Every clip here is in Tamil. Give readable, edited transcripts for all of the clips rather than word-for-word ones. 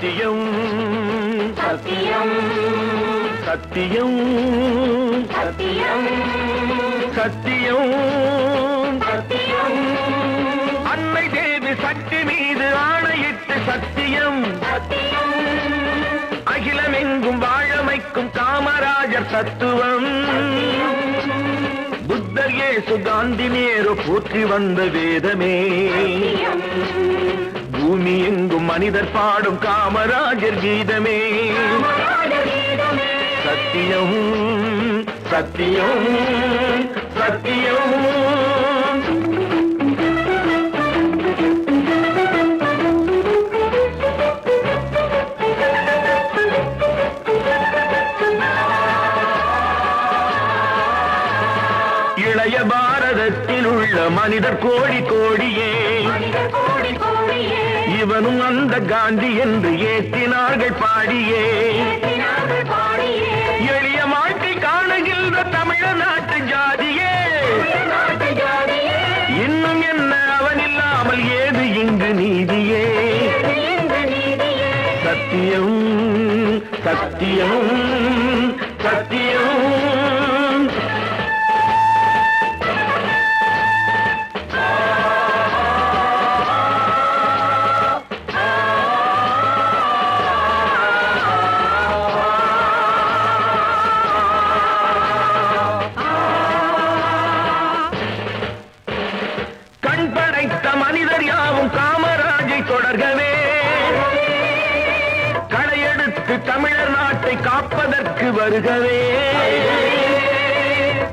சத்தியம் சத்தியம் சத்தியம் சத்தியம் சத்தியம் சத்தியம் அன்னை தேவி சக்தி மீது ஆணையிட்டு சத்தியம் சத்தியம் அகிலமெங்கும் வாழமைக்கும் காமராஜர் தத்துவம் புத்தர் இயேசு காந்தி நேரு போற்றி வந்த வேதமே பூமி எங்கும் மனிதர் பாடும் காமராஜர் கீதமே சத்தியம் சத்தியம் சத்தியம் இளைய பாரதத்தில் உள்ள மனிதர் கோடி கோடியே இவனும் அந்த காந்தி என்று ஏற்றினார்கள் பாடியே எளிய வாழ்க்கை காணுகின்ற தமிழ்நாட்டு ஜாதியே இன்னும் என்ன அவன் இல்லாமல் ஏது இங்கு நீதியே சத்தியம் சத்தியம் சத்தியம் மனிதர் யாவும் காமராஜை தொடர்கவே களையெடுத்து தமிழர் நாட்டை காப்பதற்கு வருகவே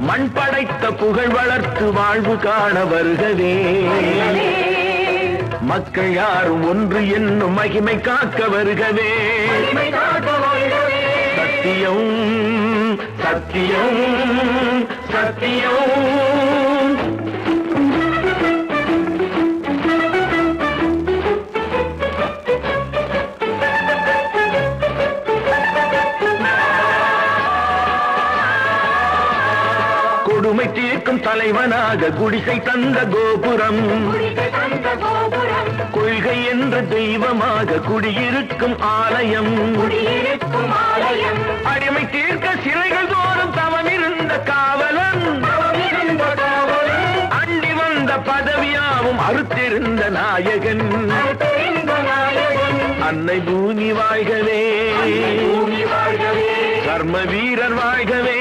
மண் படைத்த புகழ் வளர்த்து வாழ்வு காண வருகவே மக்கள் யாரும் ஒன்று என்னும் மகிமை காக்க வருகவே சத்தியம் சத்தியம் சத்தியம் கொடுமை தீர்க்கும் தலைவனாக குடிசை தந்த கோபுரம் கொள்கை என்ற தெய்வமாக குடியிருக்கும் ஆலயம் அடிமை தீர்க்க சிறைகள் தோறும் தவமிருந்த காவலன் அண்டி வந்த பதவியாவும் அறுத்திருந்த நாயகன் அன்னை பூமி வாழ்கவே கர்ம வீரர் வாழ்கவே